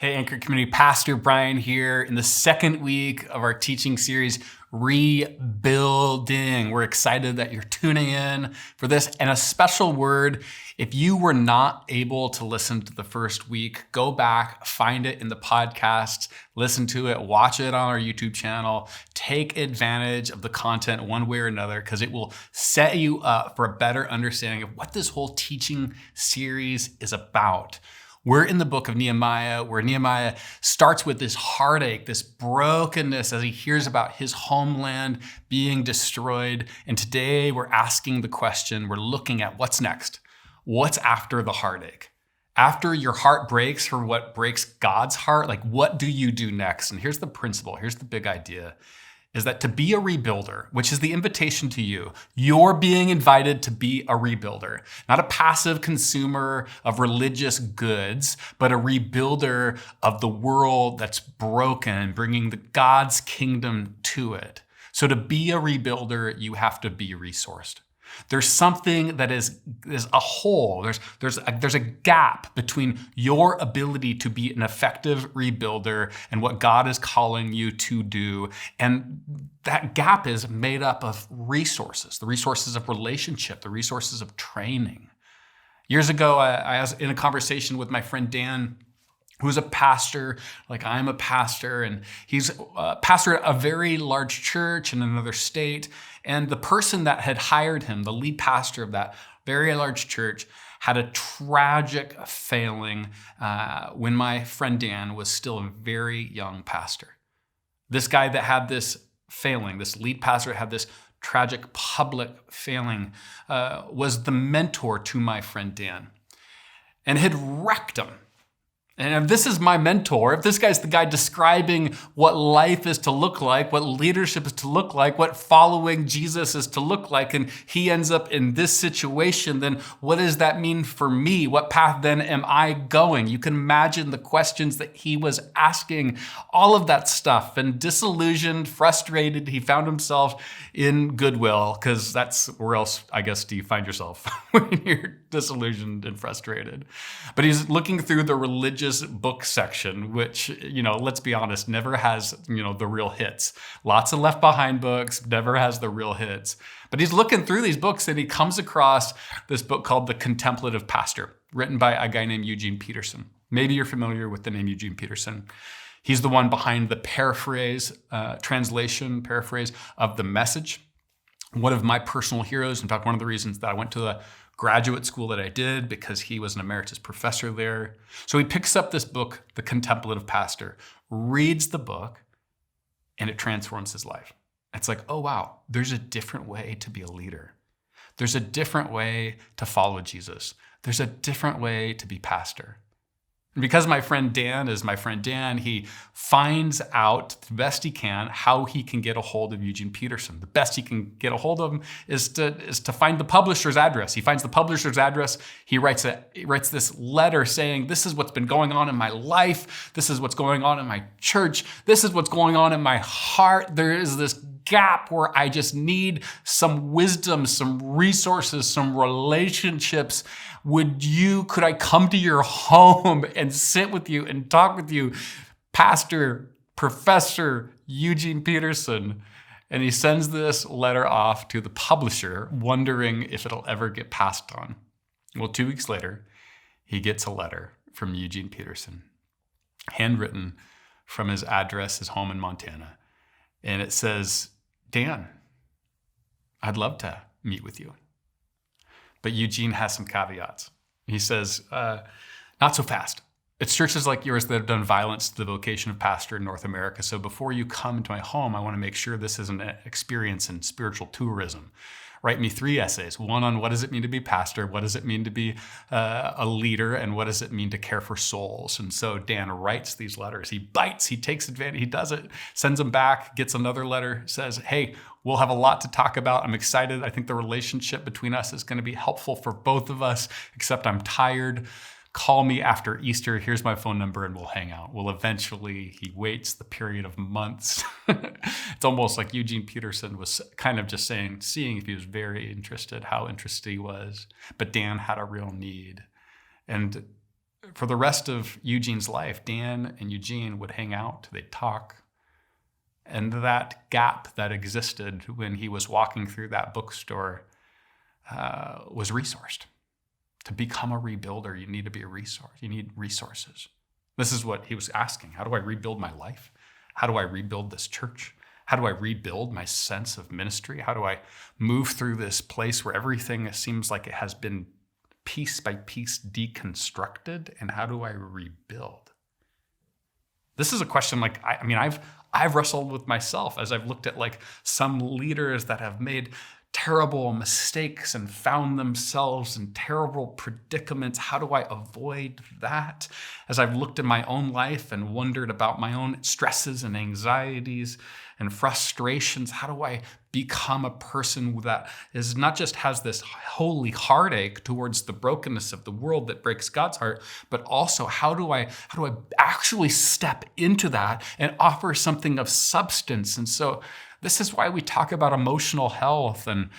Hey, Anchor Community, Pastor Bryan here in the second week of our teaching series, Rebuilding. We're excited that you're tuning in for this. And a special word, if you were not able to listen to the first week, go back, find it in the podcast, listen to it, watch it on our YouTube channel, take advantage of the content one way or another, because it will set you up for a better understanding of what this whole teaching series is about. We're in the book of Nehemiah, where Nehemiah starts with this heartache, this brokenness as he hears about his homeland being destroyed. And today we're asking the question, we're looking at what's next? What's after the heartache? After your heart breaks for what breaks God's heart, like what do you do next? And here's the principle, here's the big idea, is that to be a rebuilder, which is the invitation to you, you're being invited to be a rebuilder, not a passive consumer of religious goods, but a rebuilder of the world that's broken, bringing God's kingdom to it. So to be a rebuilder, you have to be resourced. There's something that is a hole. There's a gap between your ability to be an effective rebuilder and what God is calling you to do. And that gap is made up of resources, the resources of relationship, the resources of training. Years ago, I was in a conversation with my friend Dan, who's a pastor, like I'm a pastor, and he's a pastor at a very large church in another state. And the person that had hired him, the lead pastor of that very large church, had a tragic failing when my friend Dan was still a very young pastor. This guy that had this failing, this lead pastor that had this tragic public failing, was the mentor to my friend Dan and had wrecked him. And if this is my mentor, if this guy's the guy describing what life is to look like, what leadership is to look like, what following Jesus is to look like, and he ends up in this situation, then what does that mean for me? What path then am I going? You can imagine the questions that he was asking, all of that stuff, and disillusioned, frustrated. He found himself in Goodwill, because that's where else, I guess, do you find yourself when you're disillusioned and frustrated. But he's looking through the religious book section, which, let's be honest, never has, the real hits. Lots of left behind books, never has the real hits. But he's looking through these books and he comes across this book called The Contemplative Pastor, written by a guy named Eugene Peterson. Maybe you're familiar with the name Eugene Peterson. He's the one behind the paraphrase of The Message. One of my personal heroes. In fact, one of the reasons that I went to the graduate school that I did, because he was an emeritus professor there. So he picks up this book, The Contemplative Pastor, reads the book, and it transforms his life. It's like, oh wow, there's a different way to be a leader. There's a different way to follow Jesus. There's a different way to be pastor. And because my friend Dan is my friend Dan, he finds out the best he can how he can get a hold of Eugene Peterson. The best he can get a hold of him is to find the publisher's address. He finds the publisher's address. He writes this letter saying, this is what's been going on in my life. This is what's going on in my church. This is what's going on in my heart. There is this gap where I just need some wisdom, some resources, some relationships. Could I come to your home and sit with you and talk with you, Pastor, Professor Eugene Peterson? And he sends this letter off to the publisher, wondering if it'll ever get passed on. Well, 2 weeks later, he gets a letter from Eugene Peterson, handwritten from his address, his home in Montana. And it says, Dan, I'd love to meet with you. But Eugene has some caveats. He says, not so fast. It's churches like yours that have done violence to the vocation of pastor in North America. So before you come into my home, I want to make sure this is an experience in spiritual tourism. Write me 3 essays, one on what does it mean to be pastor, what does it mean to be a leader, and what does it mean to care for souls. And so Dan writes these letters. He bites, he takes advantage, he does it, sends them back, gets another letter, says, hey, we'll have a lot to talk about. I'm excited. I think the relationship between us is going to be helpful for both of us, except I'm tired. Call me after Easter. Here's my phone number and we'll hang out. Well, eventually he waits the period of months. It's almost like Eugene Peterson was kind of just seeing if he was very interested, how interested he was. But Dan had a real need. And for the rest of Eugene's life, Dan and Eugene would hang out, they'd talk. And that gap that existed when he was walking through that bookstore was resourced. To become a rebuilder, you need to be a resource. You need resources. This is what he was asking. How do I rebuild my life? How do I rebuild this church? How do I rebuild my sense of ministry? How do I move through this place where everything seems like it has been piece by piece deconstructed? And how do I rebuild? This is a question I've wrestled with myself as I've looked at some leaders that have made terrible mistakes and found themselves in terrible predicaments. How do I avoid that? As I've looked at my own life and wondered about my own stresses and anxieties and frustrations, how do I become a person that is not just has this holy heartache towards the brokenness of the world that breaks God's heart, but also how do I actually step into that and offer something of substance? And so this is why we talk about emotional health and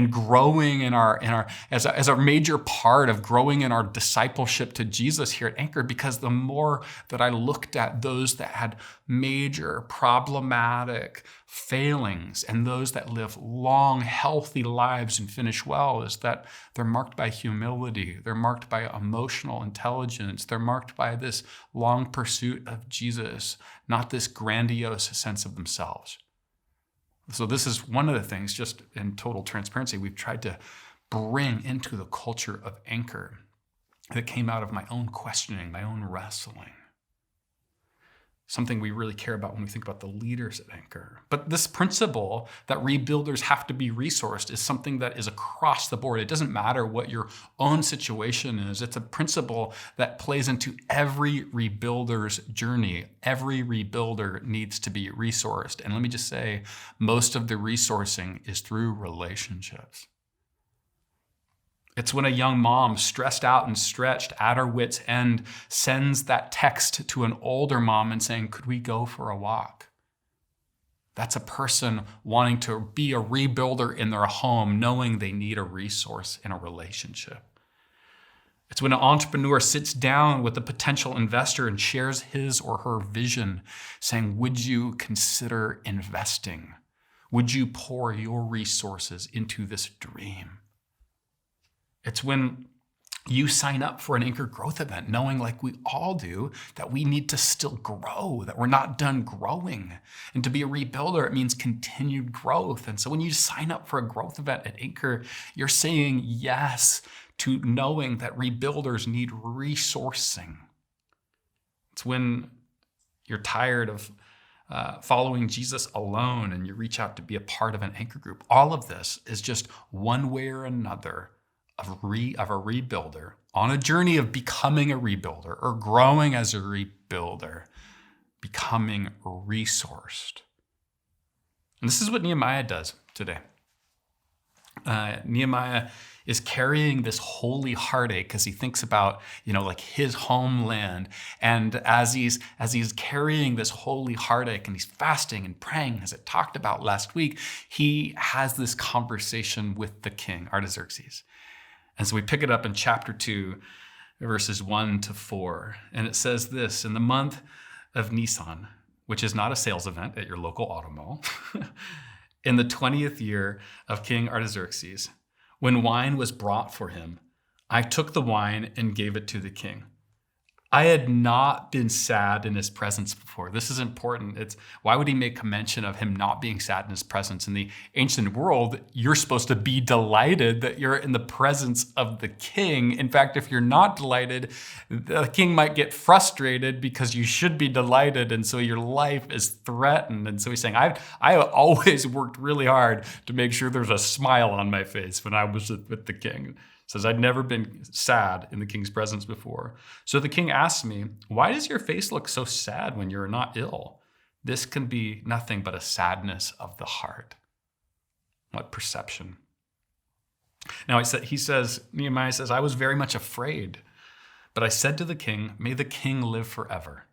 growing in our as a major part of growing in our discipleship to Jesus here at Anchor, because the more that I looked at those that had major problematic failings and those that live long, healthy lives and finish well, is that they're marked by humility, they're marked by emotional intelligence, they're marked by this long pursuit of Jesus, not this grandiose sense of themselves. So this is one of the things, just in total transparency, we've tried to bring into the culture of Anchor that came out of my own questioning, my own wrestling. Something we really care about when we think about the leaders at Anchor. But this principle that rebuilders have to be resourced is something that is across the board. It doesn't matter what your own situation is. It's a principle that plays into every rebuilder's journey. Every rebuilder needs to be resourced. And let me just say, most of the resourcing is through relationships. It's when a young mom, stressed out and stretched at her wit's end, sends that text to an older mom and saying, "Could we go for a walk?" That's a person wanting to be a rebuilder in their home, knowing they need a resource in a relationship. It's when an entrepreneur sits down with a potential investor and shares his or her vision, saying, "Would you consider investing? Would you pour your resources into this dream?" It's when you sign up for an Anchor growth event, knowing, like we all do, that we need to still grow, that we're not done growing. And to be a rebuilder, it means continued growth. And so when you sign up for a growth event at Anchor, you're saying yes to knowing that rebuilders need resourcing. It's when you're tired of following Jesus alone and you reach out to be a part of an Anchor group. All of this is just one way or another of a rebuilder on a journey of becoming a rebuilder or growing as a rebuilder, becoming resourced. And this is what Nehemiah does today. Nehemiah is carrying this holy heartache as he thinks about, his homeland. And as he's carrying this holy heartache and he's fasting and praying, as it talked about last week, he has this conversation with the king, Artaxerxes. And so we pick it up in chapter 2, verses 1-4. And it says this: "In the month of Nisan," which is not a sales event at your local auto mall, "in the 20th year of King Artaxerxes, when wine was brought for him, I took the wine and gave it to the king. I had not been sad in his presence before." This is important. Why would he make a mention of him not being sad in his presence? In the ancient world, you're supposed to be delighted that you're in the presence of the king. In fact, if you're not delighted, the king might get frustrated because you should be delighted, and so your life is threatened. And so he's saying, I always worked really hard to make sure there's a smile on my face when I was with the king. Says, "I'd never been sad in the king's presence before. So the king asked me, 'Why does your face look so sad when you're not ill? This can be nothing but a sadness of the heart.'" What perception. Now Nehemiah says, "I was very much afraid, but I said to the king, 'May the king live forever.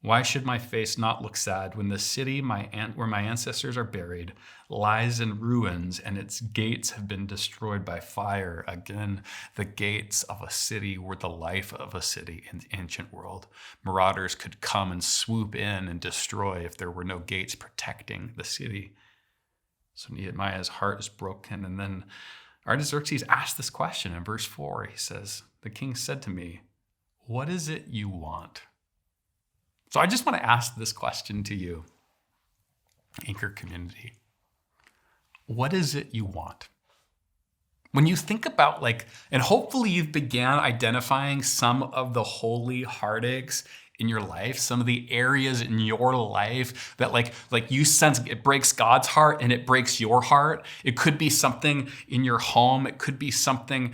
Why should my face not look sad when the city where my ancestors are buried lies in ruins and its gates have been destroyed by fire? Again, the gates of a city were the life of a city in the ancient world. Marauders could come and swoop in and destroy if there were no gates protecting the city. So Nehemiah's heart is broken. And then Artaxerxes asked this question in verse 4. He says, "The king said to me, 'What is it you want?'" So I just want to ask this question to you, Anchor community. What is it you want? When you think about and hopefully you've began identifying some of the holy heartaches in your life, some of the areas in your life that you sense it breaks God's heart and it breaks your heart. It could be something in your home. It could be something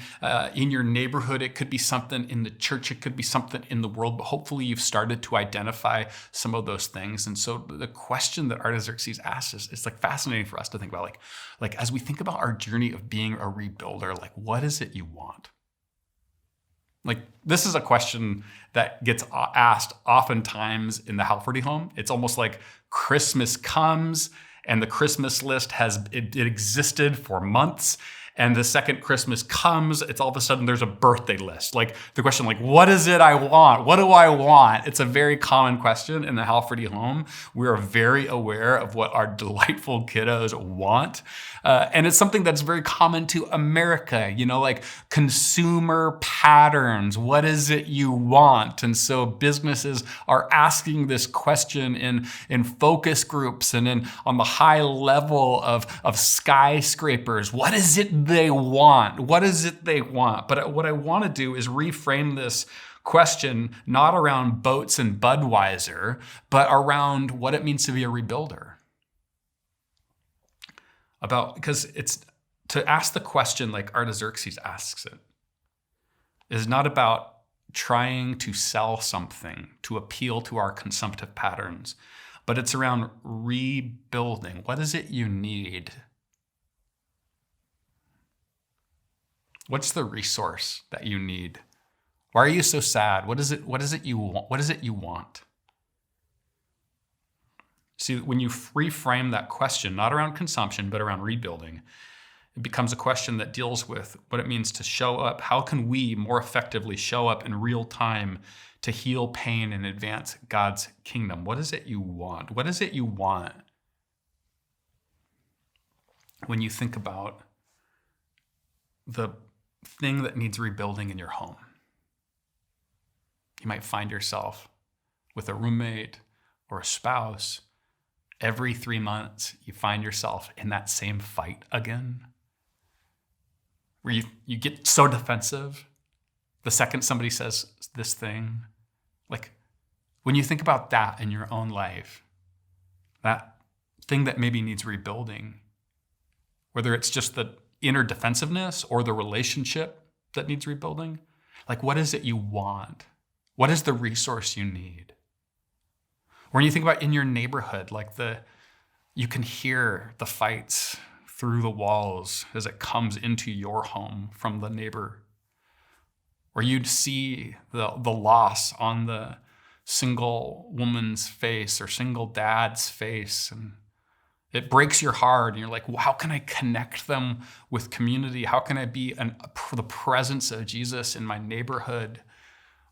in your neighborhood. It could be something in the church. It could be something in the world. But hopefully you've started to identify some of those things. And so the question that Artaxerxes asks is fascinating for us to think about. As we think about our journey of being a rebuilder, what is it you want? This is a question that gets asked oftentimes in the Halferty home. It's almost like Christmas comes and the Christmas list it existed for months. And the second Christmas comes, it's all of a sudden there's a birthday list. The question, what is it I want? What do I want? It's a very common question in the Halferty home. We are very aware of what our delightful kiddos want. And it's something that's very common to America, consumer patterns. What is it you want? And so businesses are asking this question in focus groups and on the high level of skyscrapers. What is it they want? What is it they want? But what I want to do is reframe this question not around boats and Budweiser, but around what it means to be a rebuilder. Because it's to ask the question like Artaxerxes asks it is not about trying to sell something to appeal to our consumptive patterns, but it's around rebuilding. What is it you need? What's the resource that you need? Why are you so sad? What is it you want? What is it you want? See, when you reframe that question, not around consumption, but around rebuilding, it becomes a question that deals with what it means to show up. How can we more effectively show up in real time to heal pain and advance God's kingdom? What is it you want? What is it you want when you think about the thing that needs rebuilding in your home? You might find yourself with a roommate or a spouse. Every 3 months, you find yourself in that same fight again, where you get so defensive the second somebody says this thing. When you think about that in your own life, that thing that maybe needs rebuilding, whether it's just the inner defensiveness or the relationship that needs rebuilding, what is it you want? What is the resource you need? When you think about in your neighborhood, you can hear the fights through the walls as it comes into your home from the neighbor. Or you'd see the loss on the single woman's face or single dad's face, and it breaks your heart. And you're like, well, how can I connect them with community? How can I be the presence of Jesus in my neighborhood?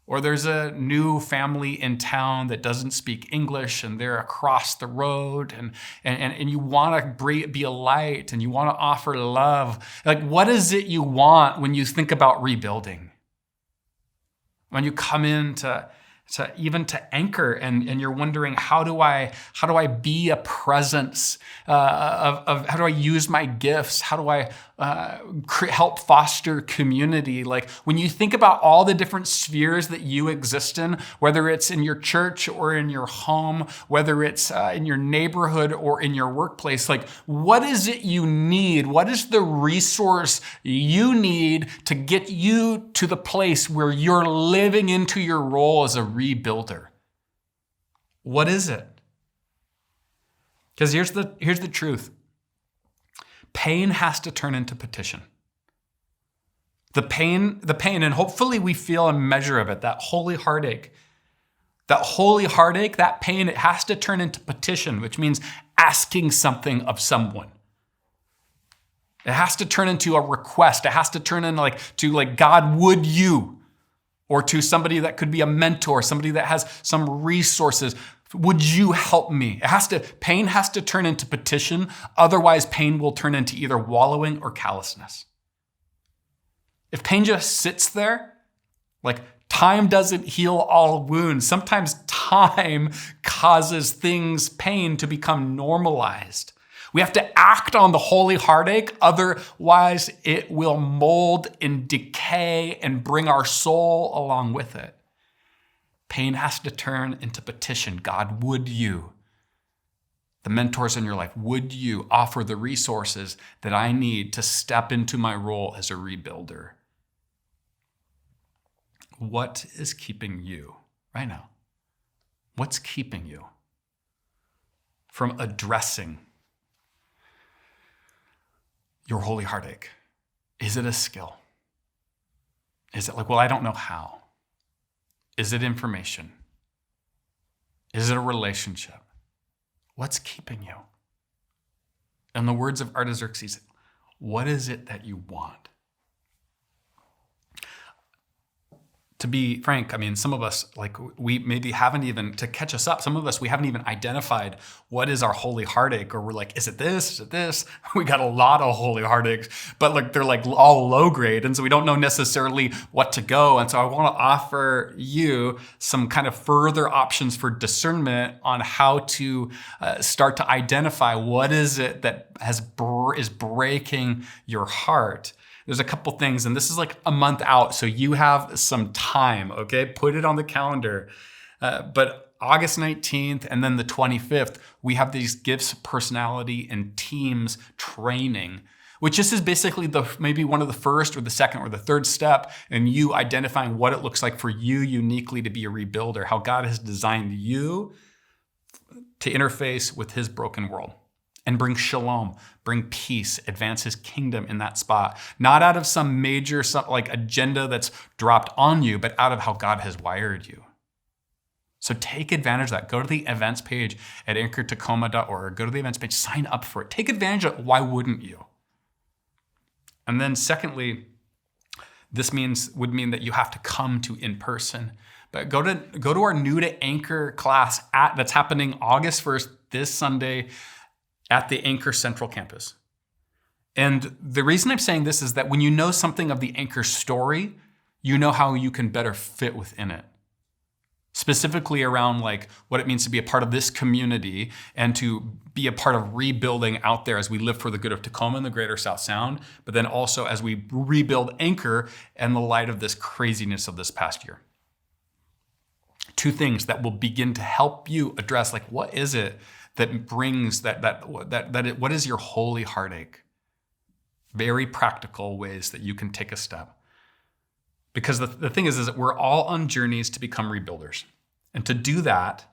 Or there's a new family in town that doesn't speak English and they're across the road and you want to be a light and you want to offer love. What is it you want when you think about rebuilding? When you come in to Anchor and you're wondering, how do I be a presence of how do I use my gifts? How do I help foster community? When you think about all the different spheres that you exist in, whether it's in your church or in your home, whether it's in your neighborhood or in your workplace, what is it you need? What is the resource you need to get you to the place where you're living into your role as a rebuilder? What is it? Because here's the truth. Pain has to turn into petition. The pain, and hopefully we feel a measure of it, that holy heartache That holy heartache, that pain, it has to turn into petition, which means asking something of someone. It has to turn into a request. It has to turn into God, would you? Or to somebody that could be a mentor, somebody that has some resources. Would you help me? Pain has to turn into petition. Otherwise, pain will turn into either wallowing or callousness. If pain just sits there, time doesn't heal all wounds. Sometimes time causes pain to become normalized. We have to act on the holy heartache, otherwise it will mold and decay and bring our soul along with it. Pain has to turn into petition. God, would you? The mentors in your life, would you offer the resources that I need to step into my role as a rebuilder? What is keeping you right now? What's keeping you from addressing your holy heartache? Is it a skill? Is it I don't know how? Is it information? Is it a relationship? What's keeping you? In the words of Artaxerxes, what is it that you want? To be frank, some of us, we maybe haven't even, to catch us up, some of us, we haven't even identified what is our holy heartache, or we're is it this? Is it this? We got a lot of holy heartaches, but they're all low grade. And so we don't know necessarily what to go. And so I want to offer you some kind of further options for discernment on how to start to identify what is it that is breaking your heart. There's a couple things, and this is a month out, so you have some time, okay? Put it on the calendar. But August 19th and then the 25th, we have these gifts, personality, and teams training, which this is basically maybe one of the first or the second or the third step in you identifying what it looks like for you uniquely to be a rebuilder, how God has designed you to interface with his broken world. And bring shalom, bring peace, advance his kingdom in that spot. Not out of some major agenda that's dropped on you, but out of how God has wired you. So take advantage of that. Go to the events page at anchortacoma.org. Go to the events page, sign up for it. Take advantage of it. Why wouldn't you? And then secondly, this would mean that you have to come to in person. But go to our New to Anchor class that's happening August 1st, this Sunday, at the Anchor Central Campus. And the reason I'm saying this is that when you know something of the Anchor story, you know how you can better fit within it. Specifically around what it means to be a part of this community and to be a part of rebuilding out there as we live for the good of Tacoma and the greater South Sound, but then also as we rebuild Anchor in the light of this craziness of this past year. Two things that will begin to help you address what is it that brings what is your holy heartache? Very practical ways that you can take a step. Because the thing is that we're all on journeys to become rebuilders. And to do that,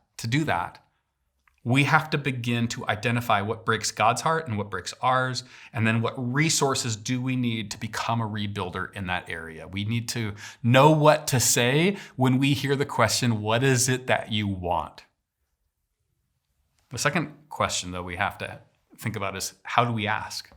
we have to begin to identify what breaks God's heart and what breaks ours, and then what resources do we need to become a rebuilder in that area. We need to know what to say when we hear the question, what is it that you want? The second question, though, we have to think about is, how do we ask?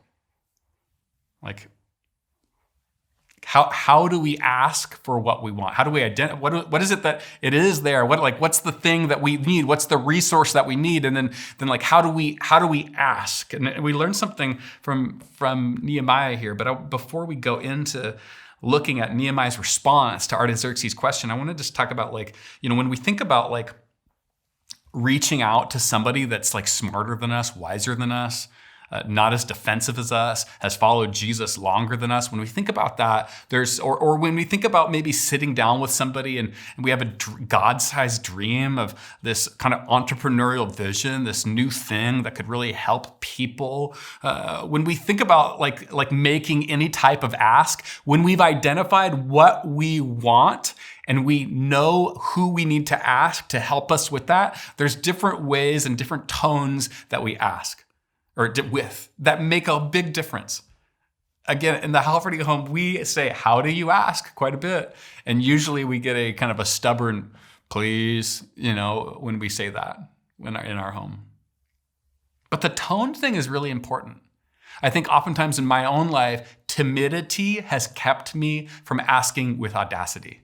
How do we ask for what we want? How do we identify? What is it that it is there? What's the thing that we need? What's the resource that we need? And then how do we ask? And we learned something from Nehemiah here. But before we go into looking at Nehemiah's response to Artaxerxes' question, I want to just talk about when we think about reaching out to somebody that's smarter than us, wiser than us, not as defensive as us, has followed Jesus longer than us. When we think about that, or when we think about maybe sitting down with somebody and we have a God-sized dream of this kind of entrepreneurial vision, this new thing that could really help people. When we think about making any type of ask, when we've identified what we want and we know who we need to ask to help us with that, there's different ways and different tones that we ask. That make a big difference. Again, in the Halferty home, we say, how do you ask? Quite a bit. And usually we get a kind of a stubborn, please, when we say that in our home. But the tone thing is really important. I think oftentimes in my own life, timidity has kept me from asking with audacity.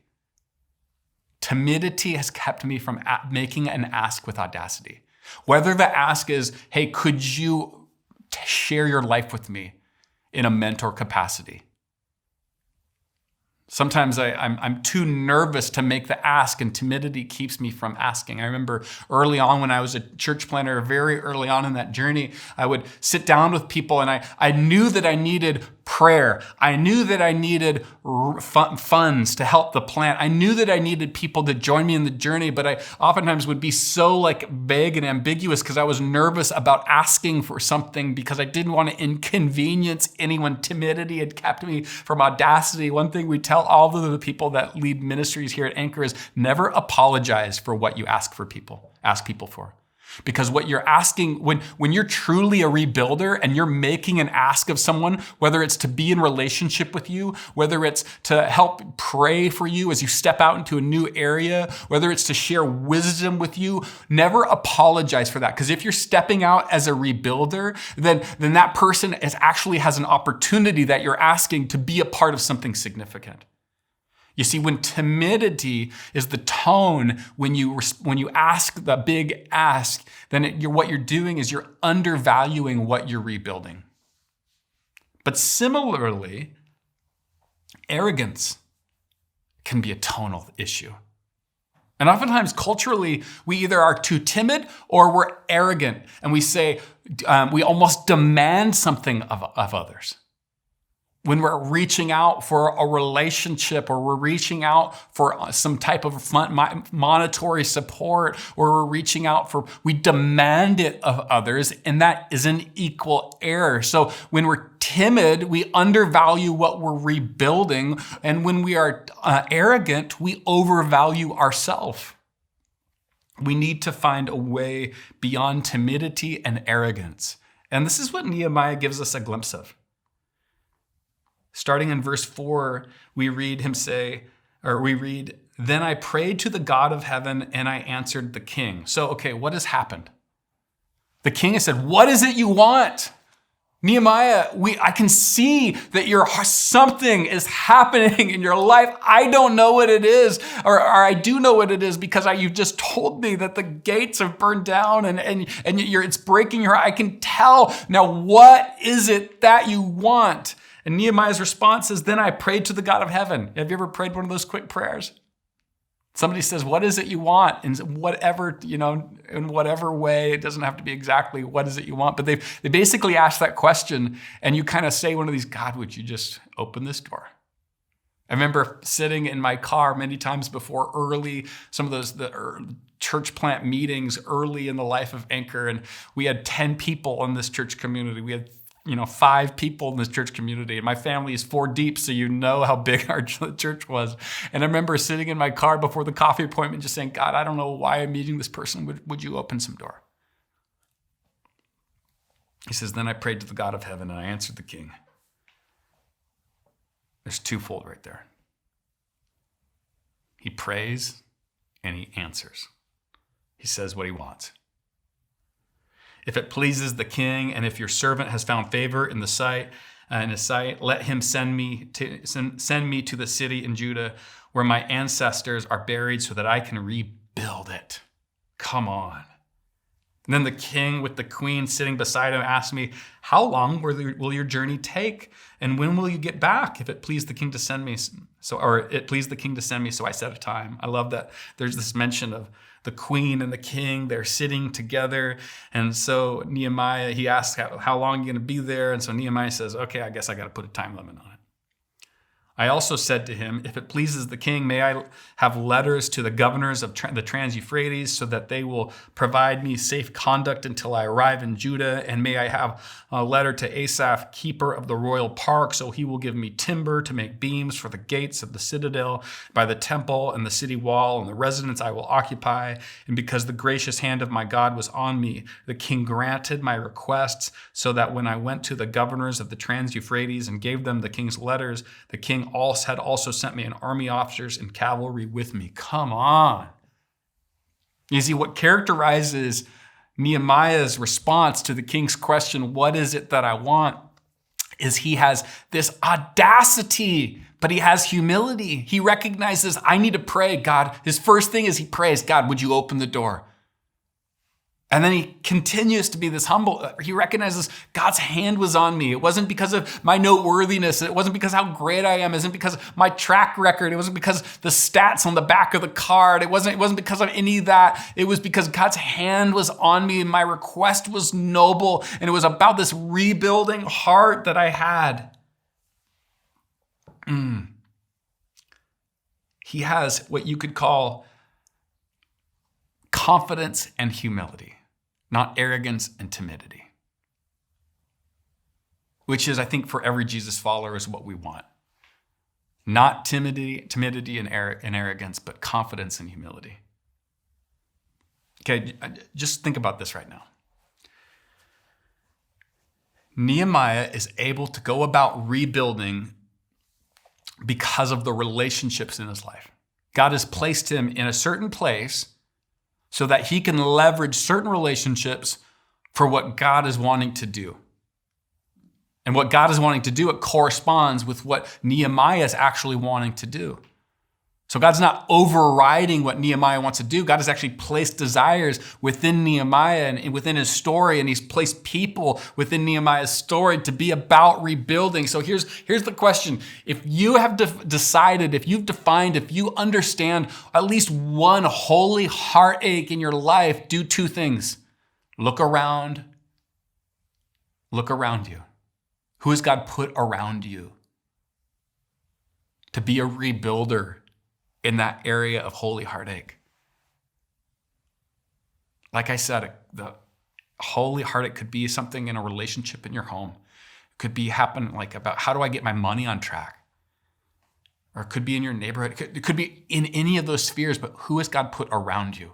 Timidity has kept me from making an ask with audacity. Whether the ask is, hey, could you share your life with me in a mentor capacity? Sometimes I'm too nervous to make the ask, and timidity keeps me from asking. I remember early on when I was a church planter, very early on in that journey, I would sit down with people and I knew that I needed prayer. I knew that I needed funds to help the plant. I knew that I needed people to join me in the journey, but I oftentimes would be so vague and ambiguous because I was nervous about asking for something because I didn't want to inconvenience anyone. Timidity had kept me from audacity. One thing we tell all of the people that lead ministries here at Anchor is never apologize for what you ask people for. Because what you're asking, when you're truly a rebuilder and you're making an ask of someone, whether it's to be in relationship with you, whether it's to help pray for you as you step out into a new area, whether it's to share wisdom with you, never apologize for that. Because if you're stepping out as a rebuilder, then that person actually has an opportunity that you're asking to be a part of something significant. You see, when timidity is the tone, when you ask the big ask, then what you're doing is you're undervaluing what you're rebuilding. But similarly, arrogance can be a tonal issue. And oftentimes, culturally, we either are too timid or we're arrogant, and we say, we almost demand something of others. When we're reaching out for a relationship, or we're reaching out for some type of monetary support, or we're reaching out we demand it of others, and that is an equal error. So when we're timid, we undervalue what we're rebuilding, and when we are arrogant, we overvalue ourselves. We need to find a way beyond timidity and arrogance. And this is what Nehemiah gives us a glimpse of. Starting in verse 4, we read, then I prayed to the God of heaven and I answered the king. So, okay, what has happened? The king has said, what is it you want? Nehemiah, I can see that something is happening in your life. I don't know what it is, or I do know what it is because you've just told me that the gates have burned down and it's breaking your heart. I can tell. Now, what is it that you want? And Nehemiah's response is, then I prayed to the God of heaven. Have you ever prayed one of those quick prayers? Somebody says, what is it you want? In whatever, in whatever way, it doesn't have to be exactly what is it you want, but they basically ask that question, and you kind of say one of these, God, would you just open this door? I remember sitting in my car many times before some of the church plant meetings early in the life of Anchor, and we had 10 people in this church community. We had 5 people in this church community. And my family is 4 deep, so you know how big our church was. And I remember sitting in my car before the coffee appointment just saying, God, I don't know why I'm meeting this person. Would you open some door? He says, then I prayed to the God of heaven and I answered the king. There's twofold right there. He prays and he answers. He says what he wants. If it pleases the king, and if your servant has found favor in his sight, let him send me to the city in Judah where my ancestors are buried so that I can rebuild it. Come on. And then the king with the queen sitting beside him asked me, how long will your journey take? And when will you get back? If it pleased the king to send me, so I set a time. I love that there's this mention of the queen and the king, they're sitting together. And so Nehemiah, he asks, how long are you going to be there? And so Nehemiah says, okay, I guess I got to put a time limit on it. I also said to him, if it pleases the king, may I have letters to the governors of the Trans-Euphrates so that they will provide me safe conduct until I arrive in Judah. And may I have a letter to Asaph, keeper of the royal park, so he will give me timber to make beams for the gates of the citadel by the temple and the city wall and the residence I will occupy. And because the gracious hand of my God was on me, the king granted my requests so that when I went to the governors of the Trans-Euphrates and gave them the king's letters, the king had also sent me an army officers and cavalry with me. Come on. You see, what characterizes Nehemiah's response to the king's question, what is it that I want, is he has this audacity, but he has humility. He recognizes, I need to pray, God. His first thing is he prays, God, would you open the door? And then he continues to be this humble. He recognizes God's hand was on me. It wasn't because of my noteworthiness. It wasn't because how great I am. It wasn't because of my track record. It wasn't because the stats on the back of the card. It wasn't because of any of that. It was because God's hand was on me and my request was noble. And it was about this rebuilding heart that I had. He has what you could call confidence and humility, not arrogance and timidity, which is, I think, for every Jesus follower is what we want. Not timidity and arrogance, but confidence and humility. Okay, just think about this right now. Nehemiah is able to go about rebuilding because of the relationships in his life. God has placed him in a certain place so that he can leverage certain relationships for what God is wanting to do. And what God is wanting to do, it corresponds with what Nehemiah is actually wanting to do. So God's not overriding what Nehemiah wants to do. God has actually placed desires within Nehemiah and within his story, and he's placed people within Nehemiah's story to be about rebuilding. So here's the question. If you have decided, if you've defined, if you understand at least one holy heartache in your life, do two things. Look around you. Who has God put around you to be a rebuilder in that area of holy heartache? Like I said, the holy heartache could be something in a relationship in your home. It could be happen like about how do I get my money on track? Or it could be in your neighborhood. It could be in any of those spheres, but who has God put around you?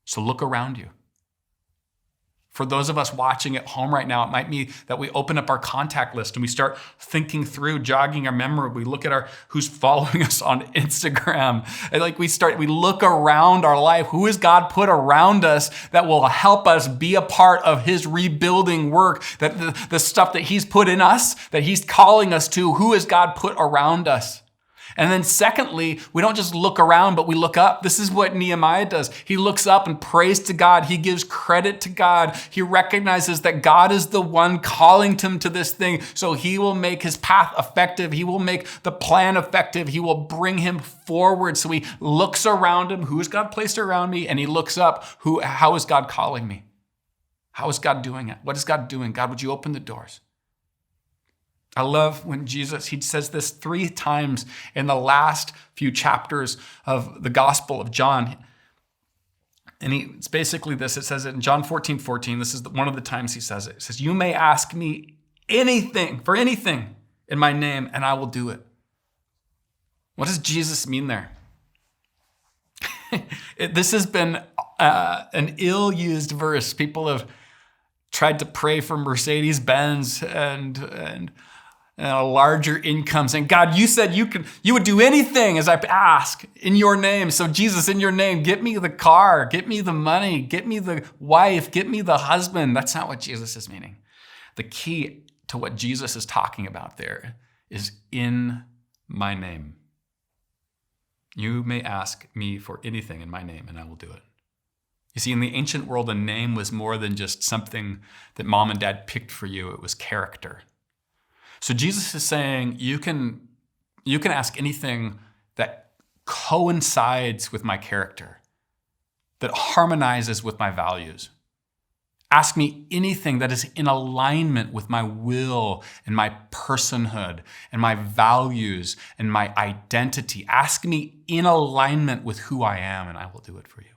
So look around you. For those of us watching at home right now, it might be that we open up our contact list and we start thinking through, jogging our memory. We look at who's following us on Instagram. And we look around our life. Who has God put around us that will help us be a part of his rebuilding work? That the stuff that he's put in us, that he's calling us to, who has God put around us? And then secondly, we don't just look around, but we look up. This is what Nehemiah does. He looks up and prays to God. He gives credit to God. He recognizes that God is the one calling him to this thing. So he will make his path effective. He will make the plan effective. He will bring him forward. So he looks around him. Who has God placed around me? And he looks up. How is God calling me? How is God doing it? What is God doing? God, would you open the doors? I love when Jesus, he says this 3 times in the last few chapters of the Gospel of John. And it's basically this. It says it in John 14:14. This is one of the times he says it. It says, you may ask me for anything in my name, and I will do it. What does Jesus mean there? This has been an ill-used verse. People have tried to pray for Mercedes-Benz and larger incomes. And God, you said you would do anything as I ask in your name. So Jesus, in your name, get me the car, get me the money, get me the wife, get me the husband. That's not what Jesus is meaning. The key to what Jesus is talking about there is in my name. You may ask me for anything in my name and I will do it. You see, in the ancient world, a name was more than just something that mom and dad picked for you. It was character. So Jesus is saying, you can ask anything that coincides with my character, that harmonizes with my values. Ask me anything that is in alignment with my will and my personhood and my values and my identity. Ask me in alignment with who I am, and I will do it for you.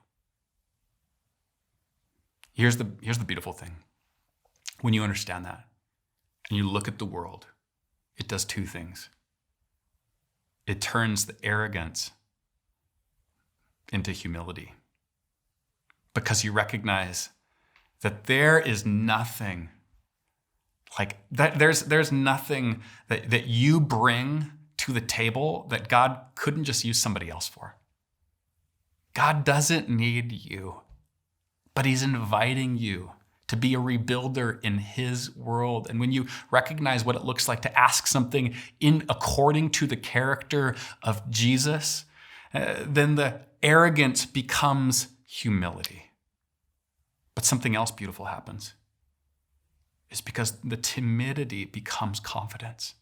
Here's the beautiful thing. When you understand that and you look at the world, it does 2 things. It turns the arrogance into humility because you recognize that there is nothing like that. There's nothing that you bring to the table that God couldn't just use somebody else for. God doesn't need you. but he's inviting you to be a rebuilder in his world. And when you recognize what it looks like to ask something according to the character of Jesus, then the arrogance becomes humility. But something else beautiful happens. Is because the timidity becomes confidence.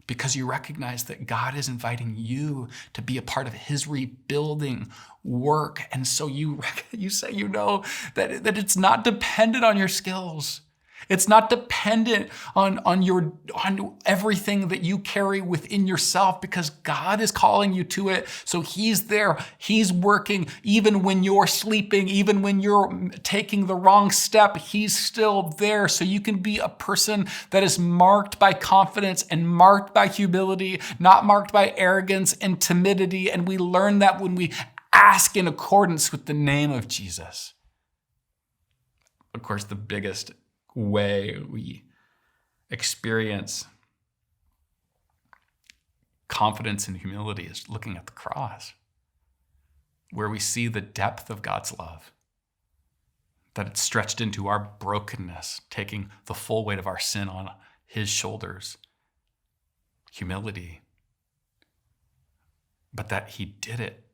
Because you recognize that God is inviting you to be a part of his rebuilding work. And so you say, that it's not dependent on your skills. It's not dependent on everything that you carry within yourself, because God is calling you to it. So he's there. He's working even when you're sleeping, even when you're taking the wrong step, he's still there. So you can be a person that is marked by confidence and marked by humility, not marked by arrogance and timidity. And we learn that when we ask in accordance with the name of Jesus. Of course, the biggest way we experience confidence and humility is looking at the cross, where we see the depth of God's love, that it's stretched into our brokenness, taking the full weight of our sin on his shoulders. Humility. But that he did it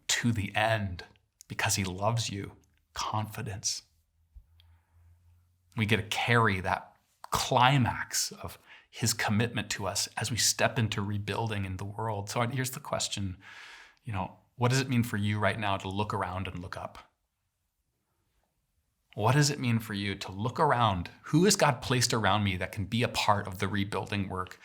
to the end because he loves you. Confidence. We get to carry that climax of his commitment to us as we step into rebuilding in the world. So here's the question, what does it mean for you right now to look around and look up? What does it mean for you to look around? Who has God placed around me that can be a part of the rebuilding work?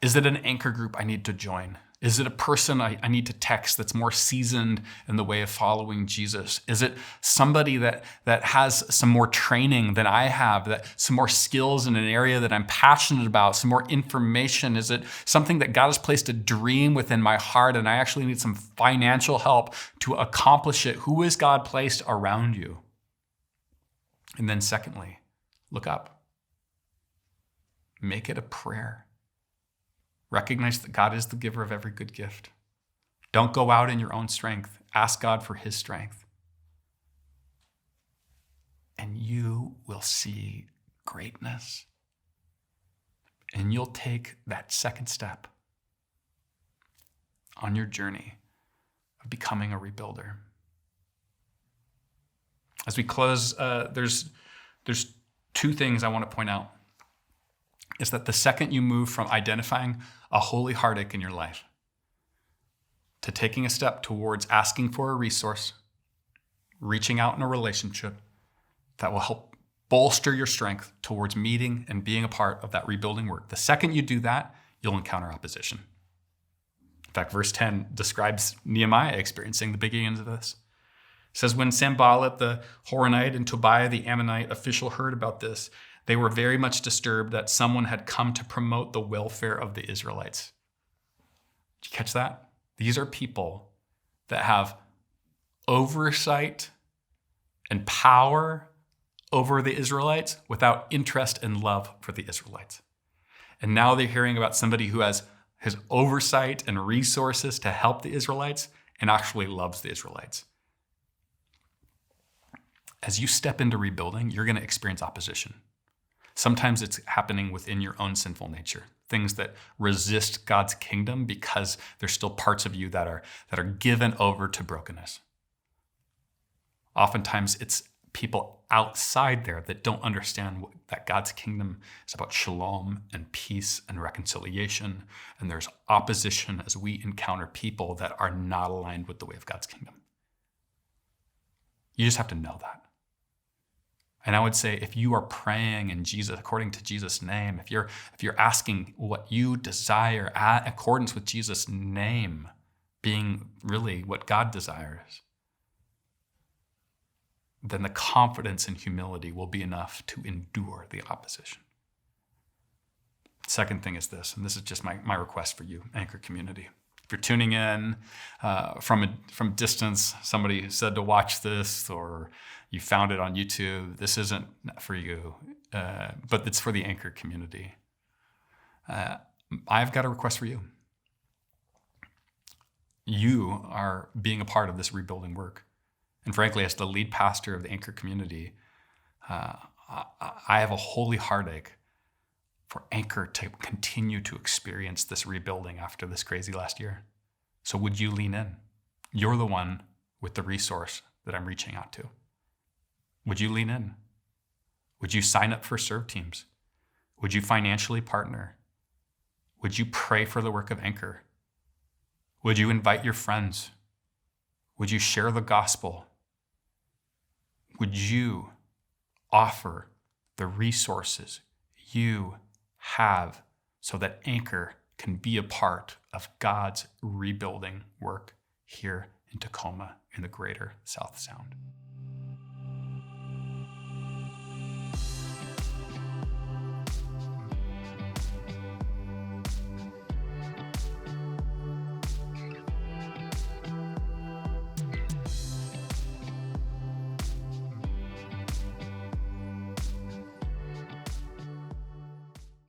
Is it an anchor group I need to join? Is it a person I need to text that's more seasoned in the way of following Jesus? Is it somebody that has some more training than I have, some more skills in an area that I'm passionate about, some more information? Is it something that God has placed a dream within my heart and I actually need some financial help to accomplish it? Who has God placed around you? And then secondly, look up. Make it a prayer. Recognize that God is the giver of every good gift. Don't go out in your own strength. Ask God for his strength. And you will see greatness. And you'll take that second step on your journey of becoming a rebuilder. As we close, there's two things I want to point out. Is that the second you move from identifying a holy heartache in your life to taking a step towards asking for a resource, reaching out in a relationship that will help bolster your strength towards meeting and being a part of that rebuilding work. The second you do that, you'll encounter opposition. In fact, verse 10 describes Nehemiah experiencing the beginnings of this. It says, when Sanballat the Horonite and Tobiah the Ammonite official heard about this, they were very much disturbed that someone had come to promote the welfare of the Israelites. Did you catch that? These are people that have oversight and power over the Israelites without interest and love for the Israelites. And now they're hearing about somebody who has oversight and resources to help the Israelites and actually loves the Israelites. As you step into rebuilding, you're going to experience opposition. Sometimes it's happening within your own sinful nature, things that resist God's kingdom because there's still parts of you that are given over to brokenness. Oftentimes it's people outside there that don't understand that God's kingdom is about shalom and peace and reconciliation, and there's opposition as we encounter people that are not aligned with the way of God's kingdom. You just have to know that. And I would say if you are praying in Jesus, according to Jesus' name, if you're asking what you desire in accordance with Jesus' name, being really what God desires, then the confidence and humility will be enough to endure the opposition. Second thing is this, and this is just my request for you, Anchor community. If you're tuning in from distance, somebody said to watch this, or you found it on YouTube, this isn't for you, but it's for the Anchor community. I've got a request for you. You are being a part of this rebuilding work. And frankly, as the lead pastor of the Anchor community, I have a holy heartache for Anchor to continue to experience this rebuilding after this crazy last year. So would you lean in? You're the one with the resource that I'm reaching out to. Would you lean in? Would you sign up for serve teams? Would you financially partner? Would you pray for the work of Anchor? Would you invite your friends? Would you share the gospel? Would you offer the resources you have so that Anchor can be a part of God's rebuilding work here in Tacoma in the greater South Sound?